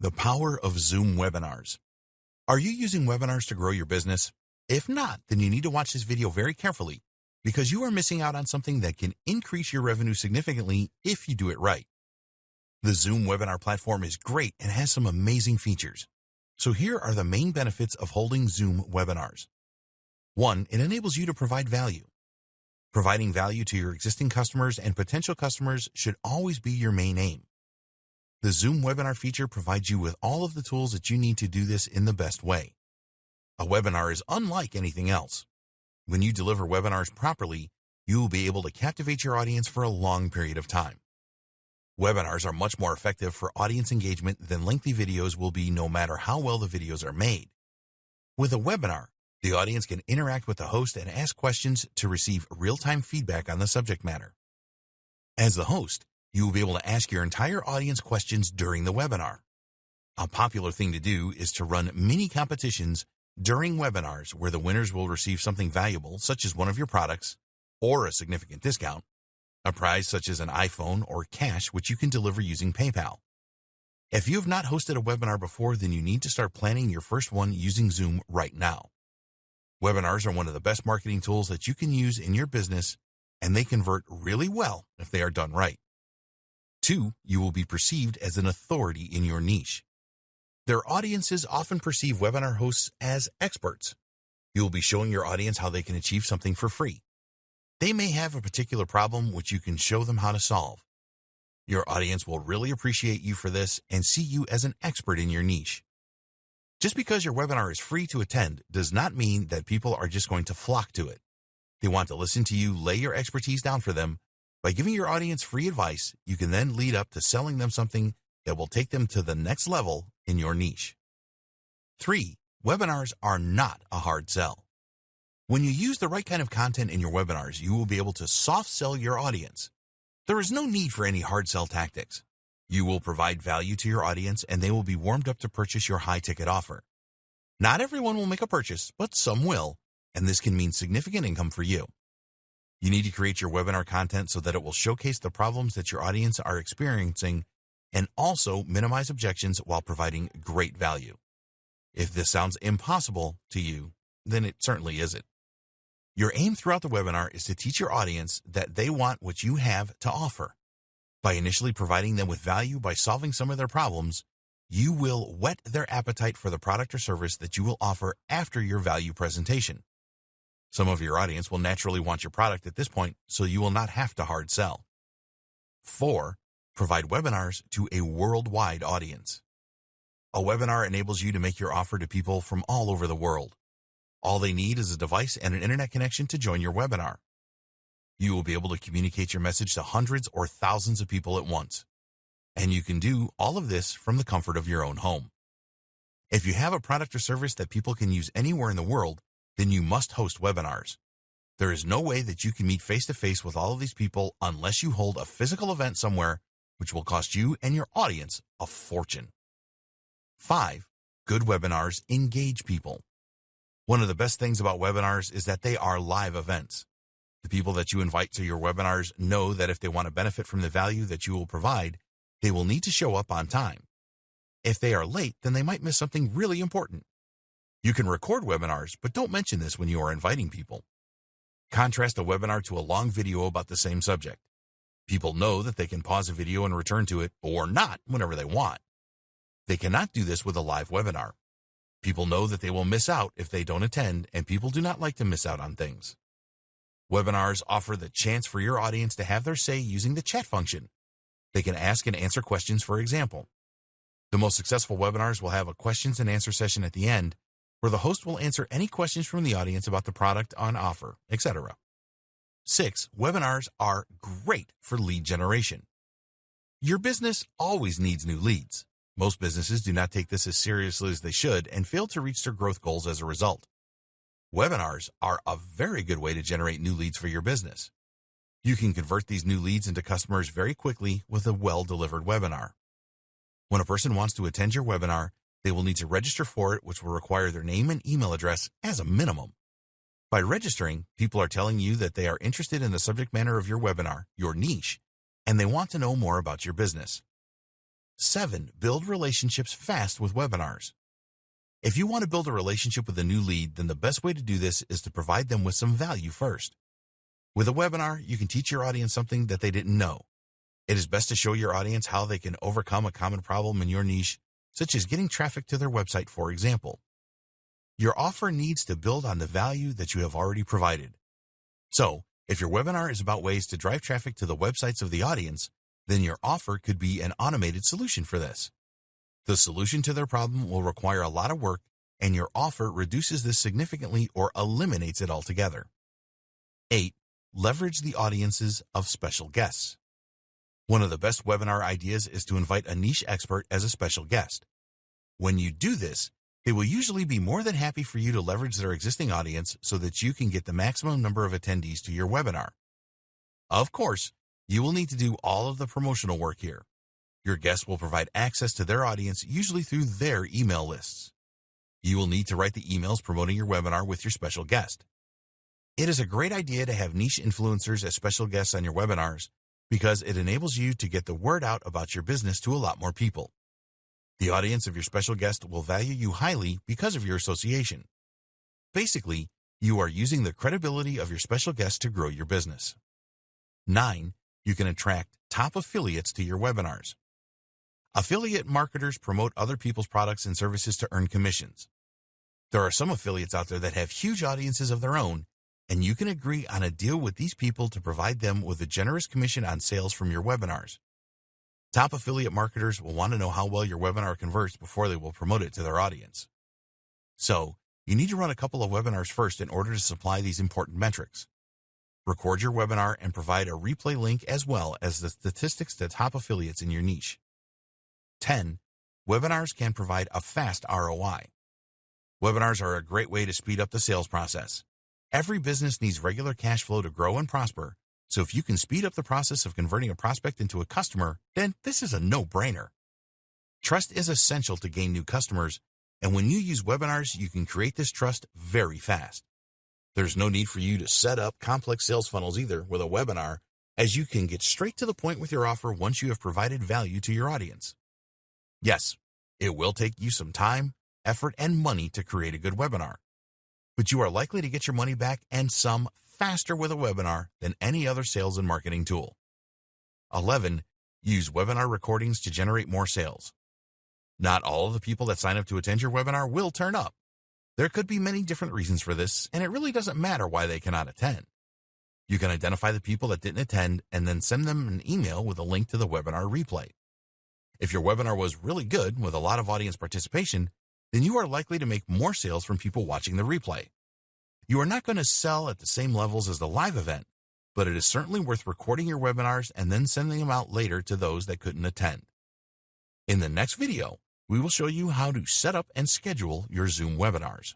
The power of Zoom webinars. Are you using webinars to grow your business? If not, then you need to watch this video very carefully because you are missing out on something that can increase your revenue significantly if you do it right. The Zoom webinar platform is great and has some amazing features. So here are the main benefits of holding Zoom webinars. 1. It enables you to provide value. Providing value to your existing customers and potential customers should always be your main aim. The Zoom webinar feature provides you with all of the tools that you need to do this in the best way. A webinar is unlike anything else. When you deliver webinars properly, you will be able to captivate your audience for a long period of time. Webinars are much more effective for audience engagement than lengthy videos will be, no matter how well the videos are made. With a webinar, the audience can interact with the host and ask questions to receive real-time feedback on the subject matter. As the host, you will be able to ask your entire audience questions during the webinar. A popular thing to do is to run mini competitions during webinars where the winners will receive something valuable, such as one of your products, or a significant discount, a prize such as an iPhone or cash, which you can deliver using PayPal. If you have not hosted a webinar before, then you need to start planning your first one using Zoom right now. Webinars are one of the best marketing tools that you can use in your business, and they convert really well if they are done right. 2. You will be perceived as an authority in your niche. Their audiences often perceive webinar hosts as experts. You will be showing your audience how they can achieve something for free. They may have a particular problem which you can show them how to solve. Your audience will really appreciate you for this and see you as an expert in your niche. Just because your webinar is free to attend does not mean that people are just going to flock to it. They want to listen to you lay your expertise down for them. By giving your audience free advice, you can then lead up to selling them something that will take them to the next level in your niche. 3. Webinars are not a hard sell. When you use the right kind of content in your webinars, you will be able to soft sell your audience. There is no need for any hard sell tactics. You will provide value to your audience and they will be warmed up to purchase your high-ticket offer. Not everyone will make a purchase, but some will, and this can mean significant income for you. You need to create your webinar content so that it will showcase the problems that your audience are experiencing and also minimize objections while providing great value. If this sounds impossible to you, then it certainly isn't. Your aim throughout the webinar is to teach your audience that they want what you have to offer. By initially providing them with value by solving some of their problems, you will whet their appetite for the product or service that you will offer after your value presentation. Some of your audience will naturally want your product at this point, so you will not have to hard sell. 4. Provide webinars to a worldwide audience. A webinar enables you to make your offer to people from all over the world. All they need is a device and an internet connection to join your webinar. You will be able to communicate your message to hundreds or thousands of people at once. And you can do all of this from the comfort of your own home. If you have a product or service that people can use anywhere in the world, then you must host webinars. There is no way that you can meet face-to-face with all of these people unless you hold a physical event somewhere, which will cost you and your audience a fortune. 5. Good webinars engage people. One of the best things about webinars is that they are live events. The people that you invite to your webinars know that if they want to benefit from the value that you will provide, they will need to show up on time. If they are late, then they might miss something really important. You can record webinars, but don't mention this when you are inviting people. Contrast a webinar to a long video about the same subject. People know that they can pause a video and return to it, or not, whenever they want. They cannot do this with a live webinar. People know that they will miss out if they don't attend, and people do not like to miss out on things. Webinars offer the chance for your audience to have their say using the chat function. They can ask and answer questions, for example. The most successful webinars will have a questions and answer session at the end, where the host will answer any questions from the audience about the product on offer, etc. 6. Webinars are great for lead generation. Your business always needs new leads. Most businesses do not take this as seriously as they should and fail to reach their growth goals as a result. Webinars are a very good way to generate new leads for your business. You can convert these new leads into customers very quickly with a well-delivered webinar. When a person wants to attend your webinar, they will need to register for it, which will require their name and email address as a minimum. By registering, people are telling you that they are interested in the subject matter of your webinar, your niche, and they want to know more about your business. 7. Build relationships fast with webinars. If you want to build a relationship with a new lead, then the best way to do this is to provide them with some value first. With a webinar, you can teach your audience something that they didn't know. It is best to show your audience how they can overcome a common problem in your niche, such as getting traffic to their website, for example. Your offer needs to build on the value that you have already provided. So, if your webinar is about ways to drive traffic to the websites of the audience, then your offer could be an automated solution for this. The solution to their problem will require a lot of work, and your offer reduces this significantly or eliminates it altogether. 8. Leverage the audiences of special guests. One of the best webinar ideas is to invite a niche expert as a special guest. When you do this, they will usually be more than happy for you to leverage their existing audience so that you can get the maximum number of attendees to your webinar. Of course, you will need to do all of the promotional work here. Your guests will provide access to their audience, usually through their email lists. You will need to write the emails promoting your webinar with your special guest. It is a great idea to have niche influencers as special guests on your webinars because it enables you to get the word out about your business to a lot more people. The audience of your special guest will value you highly because of your association. Basically, you are using the credibility of your special guest to grow your business. 9. You can attract top affiliates to your webinars. Affiliate marketers promote other people's products and services to earn commissions. There are some affiliates out there that have huge audiences of their own, and you can agree on a deal with these people to provide them with a generous commission on sales from your webinars. Top affiliate marketers will want to know how well your webinar converts before they will promote it to their audience. So, you need to run a couple of webinars first in order to supply these important metrics. Record your webinar and provide a replay link as well as the statistics to top affiliates in your niche. 10. Webinars can provide a fast ROI. Webinars are a great way to speed up the sales process. Every business needs regular cash flow to grow and prosper, so if you can speed up the process of converting a prospect into a customer, then this is a no-brainer. Trust is essential to gain new customers, and when you use webinars, you can create this trust very fast. There's no need for you to set up complex sales funnels either with a webinar, as you can get straight to the point with your offer once you have provided value to your audience. Yes, it will take you some time, effort, and money to create a good webinar, but you are likely to get your money back and some faster with a webinar than any other sales and marketing tool. 11. Use webinar recordings to generate more sales. Not all of the people that sign up to attend your webinar will turn up. There could be many different reasons for this, and it really doesn't matter why they cannot attend. You can identify the people that didn't attend and then send them an email with a link to the webinar replay. If your webinar was really good with a lot of audience participation, then you are likely to make more sales from people watching the replay. You are not going to sell at the same levels as the live event, but it is certainly worth recording your webinars and then sending them out later to those that couldn't attend. In the next video, we will show you how to set up and schedule your Zoom webinars.